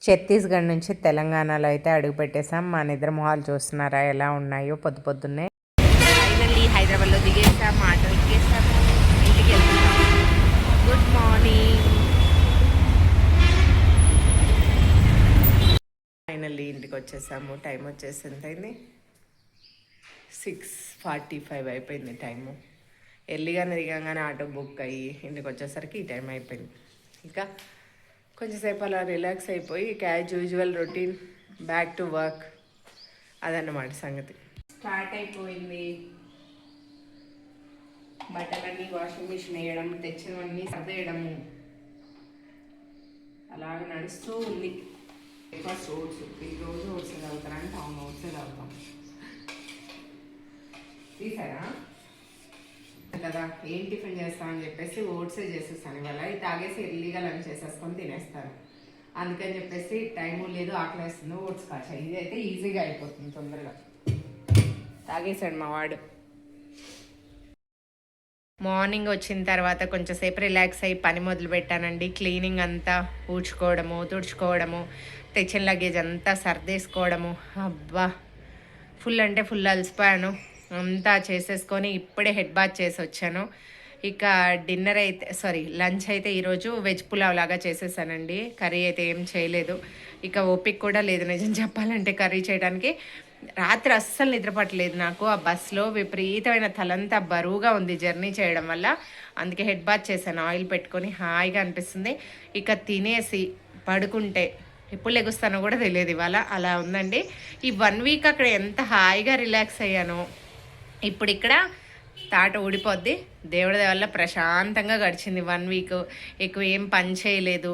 ఛత్తీస్గఢ్ నుంచి తెలంగాణలో అయితే అడుగు పెట్టేసాం. మా నిద్ర మొహాలు చూస్తున్నారా ఎలా ఉన్నాయో పొద్దున్నే. ఫైనల్లీ హైదరాబాద్లో దిగేసాం, ఆటో ఎక్కేసాము, ఇంటికి వెళ్తున్నాం. Good morning. ఫైనల్లీ ఇంటికి వచ్చేసాము. టైం వచ్చేసి ఎంత అయింది? 6:45 అయిపోయింది టైము. ఎర్లీగానే దిగంగానే ఆటో బుక్ అయ్యి ఇంటికి వచ్చేసరికి ఈ టైం అయిపోయింది. ఇంకా కొంచెంసేపు అలా రిలాక్స్ అయిపోయి as usual routine back to work. అదన్నమాట సంగతి. స్టార్ట్ అయిపోయింది. బట్టలన్నీ వాషింగ్ మిషన్ వేయడం, తెచ్చినవన్నీ సర్దేయడము అలాగ నడుస్తూ ఉంది. బ్రేక్ఫాస్ట్ ఓట్స్, ఈరోజు ఓట్స్ తాగుతారంటే అవును ఓట్స్ తాగుతాం. తీసారా కదా ఏం టిఫిన్ చేస్తామని చెప్పేసి ఓట్సే చేసేస్తాను ఇవాళ. ఇది తాగేసి ఎర్లీగా లంచ్ చేసేసుకొని తినేస్తాను. అందుకని చెప్పేసి టైము లేదు, ఆకలేస్తుంది, ఓట్స్ కాచా. ఇది అయితే ఈజీగా అయిపోతుంది తొందరగా. తాగేసాడు మా వాడు. మార్నింగ్ వచ్చిన తర్వాత కొంచెంసేపు రిలాక్స్ అయ్యి పని మొదలు పెట్టానండి. క్లీనింగ్ అంతా ఊడ్చుకోవడము, తుడుచుకోవడము, తెచ్చిన లగేజ్ అంతా సర్దేసుకోవడము. అబ్బా ఫుల్ అంటే ఫుల్ అలసిపోయాను. అంతా చేసేసుకొని ఇప్పుడే హెడ్ బాత్ చేసి వచ్చాను. ఇక డిన్నర్ అయితే లంచ్ అయితే ఈరోజు వెజ్ పులావ్ లాగా చేసేసానండి. కర్రీ అయితే ఏం చేయలేదు. ఇక ఓపిక కూడా లేదు నిజం చెప్పాలంటే కర్రీ చేయడానికి. రాత్రి అస్సలు నిద్రపట్టలేదు నాకు. ఆ బస్సులో విపరీతమైన తలంతా బరువుగా ఉంది జర్నీ చేయడం వల్ల. అందుకే హెడ్ బాత్ చేశాను ఆయిల్ పెట్టుకొని. హాయిగా అనిపిస్తుంది. ఇక తినేసి పడుకుంటే ఎప్పుడు లెగుస్తానో కూడా తెలియదు ఇవాళ. అలా ఉందండి. ఈ 1 వీక్ అక్కడ ఎంత హాయిగా రిలాక్స్ అయ్యానో ఇప్పుడు ఇక్కడ తాట ఊడిపోద్ది. దేవుడి వల్ల ప్రశాంతంగా గడిచింది 1 వీక్. ఎక్కువ ఏం పని చేయలేదు.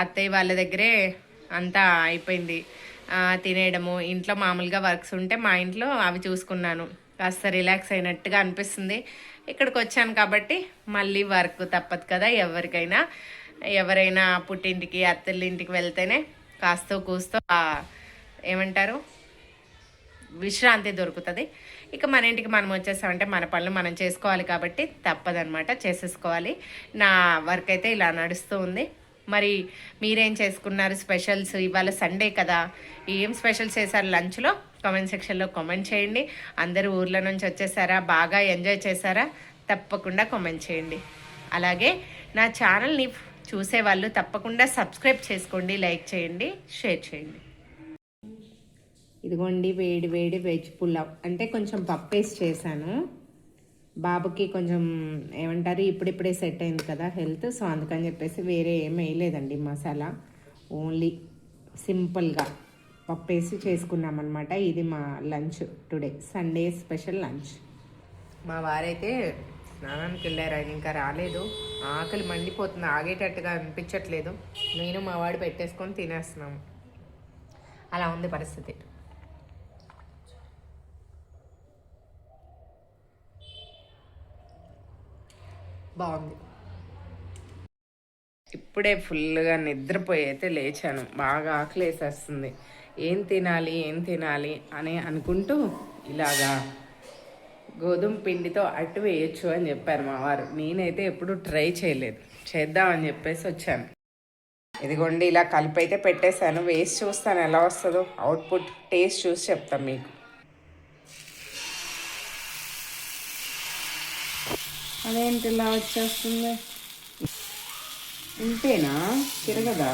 అత్తయ్య వాళ్ళ దగ్గరే అంతా అయిపోయింది. తినేయడము, ఇంట్లో మామూలుగా వర్క్స్ ఉంటే మా ఇంట్లో అవి చూసుకున్నాను. కాస్త రిలాక్స్ అయినట్టుగా అనిపిస్తుంది. ఇక్కడికి వచ్చాను కాబట్టి మళ్ళీ వర్క్ తప్పదు కదా ఎవరికైనా. ఎవరైనా పుట్టింటికి అత్తళ్ళ ఇంటికి వెళ్తేనే కాస్తో కూస్తో ఏమంటారు విశ్రాంతి దొరుకుతుంది. ఇక మన ఇంటికి మనం వచ్చేసామంటే మన పనులు మనం చేసుకోవాలి కాబట్టి తప్పదనమాట, చేసేసుకోవాలి. నా వర్క్ అయితే ఇలా నడుస్తూ ఉంది. మరి మీరేం చేసుకున్నారు స్పెషల్స్? ఇవాళ సండే కదా, ఏం స్పెషల్స్ చేశారు లంచ్లో? కామెంట్ సెక్షన్లో కామెంట్ చేయండి. అందరూ ఊర్ల నుంచి వచ్చేసారా? బాగా ఎంజాయ్ చేశారా? తప్పకుండా కామెంట్ చేయండి. అలాగే నా ఛానల్ని చూసేవాళ్ళు తప్పకుండా సబ్స్క్రైబ్ చేసుకోండి, లైక్ చేయండి, షేర్ చేయండి. ఇదిగోండి వేడి వేడి వెజ్ పులావ్. అంటే కొంచెం పప్పేసి చేశాను. బాబుకి కొంచెం ఏమంటారు ఇప్పుడిప్పుడే సెట్ అయింది కదా హెల్త్. సో అందుకని చెప్పేసి వేరే ఏం వేయలేదండి మసాలా. ఓన్లీ సింపుల్గా పప్పేసి చేసుకున్నాం అనమాట. ఇది మా lunch today, Sunday special lunch. మా వారైతే స్నానానికి వెళ్ళారు, ఆయన ఇంకా రాలేదు. ఆకలి మండిపోతుంది, ఆగేటట్టుగా అనిపించట్లేదు. నేను మా వాడు పెట్టేసుకొని తినేస్తున్నాము. అలా ఉంది పరిస్థితి. బాగుంది. ఇప్పుడే ఫుల్గా నిద్రపోయి అయితే లేచాను. బాగా ఆకలి వేసేస్తుంది. ఏం తినాలి అని అనుకుంటూ ఇలాగా గోధుమ పిండితో అట్టు వేయచ్చు అని చెప్పారు మా వారు. నేనైతే ఎప్పుడు ట్రై చేయలేదు, చేద్దామని చెప్పేసి వచ్చాను. ఇదిగోండి ఇలా కలిపి అయితే పెట్టేశాను. వేసి చూస్తాను ఎలా వస్తుందో. అవుట్పుట్ టేస్ట్ చూసి చెప్తాను మీకు. అదేంటి ఇలా వచ్చేస్తుంది? ఇంతేనా? తిరగదా?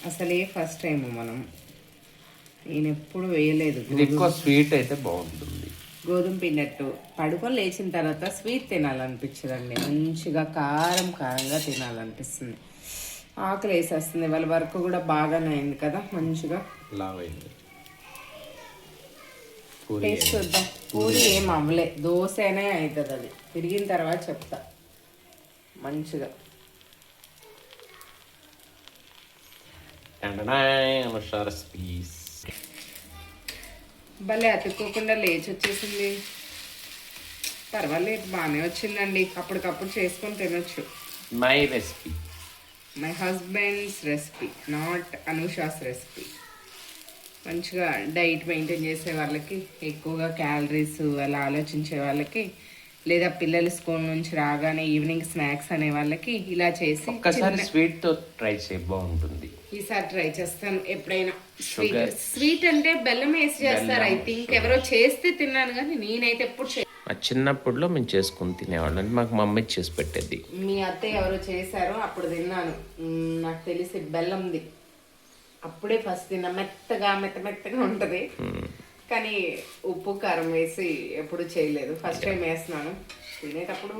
అసలే ఫస్ట్ టైం మనం. నేను ఎప్పుడు వేయలేదు. ఎక్కువ స్వీట్ అయితే బాగుంటుంది. గోధుమ పిండట్టు పడుకొని లేచిన తర్వాత స్వీట్ తినాలనిపించదండి. మంచిగా కారంగా తినాలనిపిస్తుంది. ఆకలి వేసేస్తుంది. వాళ్ళ వర్క్ కూడా బాగానే అయింది కదా, మంచిగా లావైంది. టేస్ట్ చూద్దాం. పూరి ఏం అవ్వలే, దోశ అనే అవుతుంది. అది తిరిగిన తర్వాత చెప్తా. మంచిగా భలే అతుక్కోకుండా లేచి వచ్చేసింది. పర్వాలేదు, బాగానే వచ్చిందండి. అప్పటికప్పుడు చేసుకొని తినొచ్చు. My husband's recipe, not Anusha's recipe. మంచిగా డైట్ మెయింటైన్ చేసే వాళ్ళకి, ఎక్కువగా క్యాలరీస్ అలా ఆలోచించే వాళ్ళకి లేదా పిల్లలు స్కూల్ నుంచి రాగానే ఈవినింగ్ స్నాక్స్ అనే వాళ్ళకి ఇలా చేసి ఒక్కసారి స్వీట్ తో ట్రై చేయి, బాగుంటుంది. ఈసారి ట్రై చేస్తాను ఎప్పుడైనా. స్వీట్ అంటే బెల్లం వేసి చేస్తారు ఐ థింక్. ఎవరో చేస్తే తిన్నాను కానీ నేనైతే ఎప్పుడు మా చిన్నప్పుడులో మేము చేసుకుని తినేవాళ్ళం, మాకు మమ్మీ చేసి పెట్టేది. మీ అత్తయ్య ఎవరో చేశారో అప్పుడు తిన్నాను, నాకు తెలిసి బెల్లంది. అప్పుడే ఫస్ట్ తిన్నా. మెత్తగా ఉంటది కానీ ఉప్పు కారం వేసి ఎప్పుడు చేయలేదు, ఫస్ట్ టైం వేస్తున్నాను. తినేటప్పుడు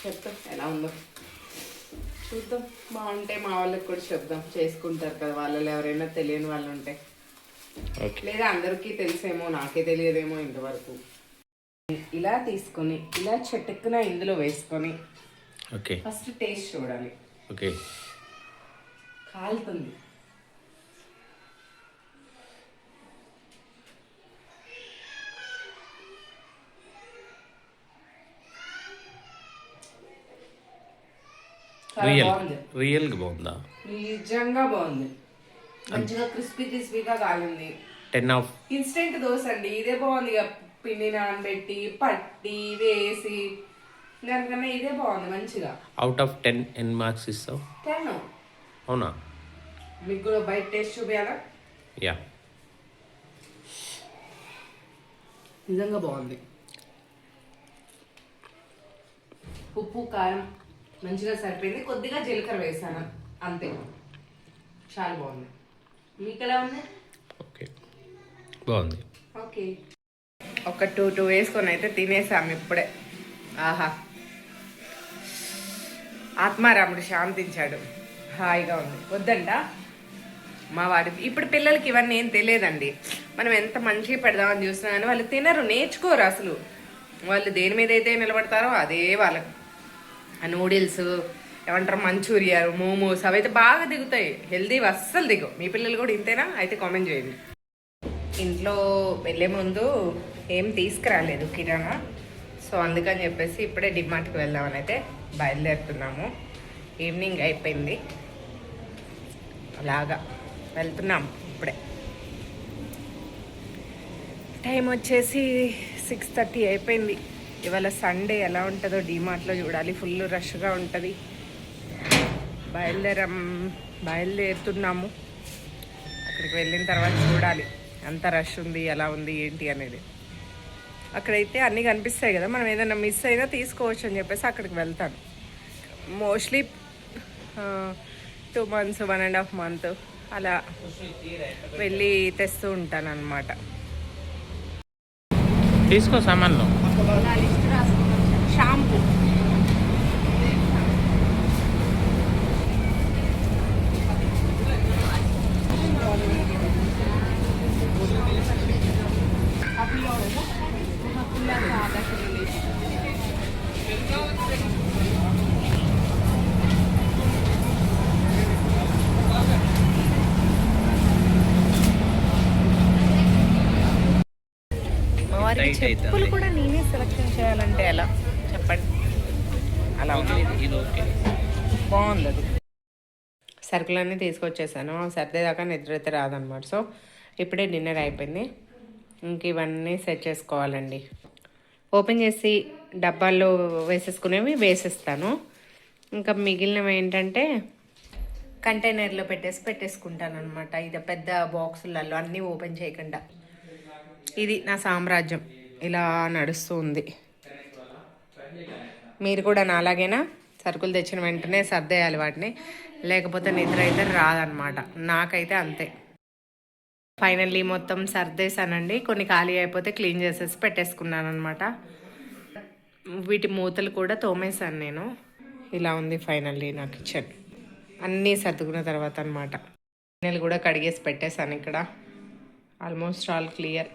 చెప్తాం ఎలా ఉందో, చూద్దాం. బాగుంటే మా వాళ్ళకి కూడా చెప్దాం, చేసుకుంటారు కదా వాళ్ళలో ఎవరైనా తెలియని వాళ్ళు ఉంటే. లేదా అందరికీ తెలిసేమో, నాకే తెలియదేమో ఇంతవరకు. ఇలా తీసుకొని ఇలా చెట్టుకున ఇందులో వేసుకొని ఫస్ట్ టేస్ట్ చూడాలి. కాలుతుంది. రియల్గా బాగుందా? నిజంగా బాగుంది, మంచిగా క్రిస్పీగా కాలింది. 10 ఆఫ్ ఇన్స్టెంట్ దోశ అండి, ఇదే బాగుంది. ఇక పిండి నానబెట్టి పట్టి వేసి దానికన్నా ఇదే బాగుంది మంచిగా. అవుట్ ఆఫ్ 10 ఎన్ని మార్క్స్ ఇస్తావు? 10. అవునా? మీకు కూడా బయట టేస్ట్ చూపించాలా? యా, నిజంగా బాగుంది. ఉప్పు కారం మంచిగా సరిపోయింది. కొద్దిగా జీలకర్ర వేసాను అంతే, చాలా బాగుంది. మీకు ఎలా ఉంది? ఓకే, బాగుంది. ఓకే, ఒక టూ వేసుకొని అయితే తినేసాము ఇప్పుడే. ఆహా, ఆత్మారాముడు శాంతించాడు, హాయిగా ఉంది. వద్దంట మా వాడి. ఇప్పుడు పిల్లలకి ఇవన్నీ ఏం తెలియదండి. మనం ఎంత మంచిగా పెడదామని చూసినా కానీ వాళ్ళు తినరు, నేర్చుకోరు అసలు. వాళ్ళు దేని మీద అయితే నిలబడతారో అదే వాళ్ళకి. ఆ నూడిల్స్ ఏమంటారు, మంచూరియా, మోమోస్ అవైతే బాగా దిగుతాయి, హెల్దీ అస్సలు దిగవు. మీ పిల్లలు కూడా ఇంతేనా? అయితే కామెంట్ చేయండి. ఇంట్లో వెళ్ళే ముందు ఏం తీసుకురాలేదు కిరాణా, సో అందుకని చెప్పేసి ఇప్పుడే డిమార్ట్కి వెళ్దామని అయితే బయలుదేరుతున్నాము. ఈవినింగ్ అయిపోయింది, అలాగా వెళ్తున్నాం ఇప్పుడే. టైం వచ్చేసి 6:30 అయిపోయింది. ఇవాళ సండే ఎలా ఉంటుందో డిమార్ట్లో చూడాలి, ఫుల్ రష్గా ఉంటుంది. బయలుదేరుతున్నాము. అక్కడికి వెళ్ళిన తర్వాత చూడాలి అంత రష్ ఉంది, ఎలా ఉంది ఏంటి అనేది. అక్కడైతే అన్నీ కనిపిస్తాయి కదా, మనం ఏదైనా మిస్ అయినా తీసుకోవచ్చు అని చెప్పేసి అక్కడికి వెళ్తాను. మోస్ట్లీ 2 months 1.5 month అలా వెళ్ళి తెస్తూ ఉంటాను అన్నమాట. తీసుకో సామాన్లు. షాంపూ చెప్పులు కూడా నేనే సెలెక్షన్ చేయాలంటే ఎలా చెప్పండి? అలా బాగుంది అది. సరుకులన్నీ తీసుకొచ్చేసాను, సర్దేదాకా నిద్ర అయితే రాదనమాట. సో ఇప్పుడే డిన్నర్ అయిపోయింది, ఇంక ఇవన్నీ సెట్ చేసుకోవాలండి. ఓపెన్ చేసి డబ్బాల్లో వేసేసుకునేవి వేసేస్తాను. ఇంకా మిగిలినవి ఏంటంటే కంటైనర్లో పెట్టేసుకుంటాను అనమాట. ఇది పెద్ద బాక్సులలో అన్నీ ఓపెన్ చేయకుండా. ఇది నా సామ్రాజ్యం, ఇలా నడుస్తూ ఉంది. మీరు కూడా నాలాగైనా సరుకులు తెచ్చిన వెంటనే సర్దేయాలి వాటిని, లేకపోతే నిద్ర అయితే రాదనమాట. నాకైతే అంతే. ఫైనల్లీ మొత్తం సర్దేశానండి. కొన్ని ఖాళీ అయిపోతే క్లీన్ చేసేసి పెట్టేసుకున్నాను అనమాట. వీటి మూతలు కూడా తోమేశాను నేను. ఇలా ఉంది ఫైనల్లీ నా కిచెన్, అన్నీ సర్దుకున్న తర్వాత అనమాట. గిన్నెలు కూడా కడిగేసి పెట్టేశాను ఇక్కడ. Almost all clear.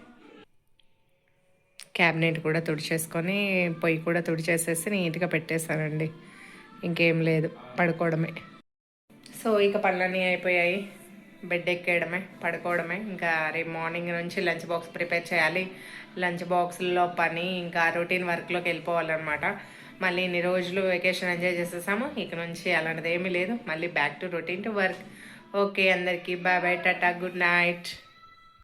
క్యాబినెట్ కూడా తుడిచేసుకొని పొయ్యి కూడా తుడిచేసేసి నీట్గా పెట్టేశానండి. ఇంకేం లేదు, పడుకోవడమే. సో ఇక పనులన్నీ అయిపోయాయి, బెడ్ ఎక్కేయడమే, పడుకోవడమే. ఇంకా రేపు మార్నింగ్ నుంచి లంచ్ బాక్స్ ప్రిపేర్ చేయాలి. లంచ్ బాక్స్లో పని, ఇంకా రొటీన్ వర్క్లోకి వెళ్ళిపోవాలన్నమాట. మళ్ళీ ఇన్ని రోజులు వెకేషన్ ఎంజాయ్ చేసేసాము, ఇక నుంచి అలాంటిది ఏమీ లేదు. మళ్ళీ back to routine to work. Okay, అందరికీ bye bye, tata, good night.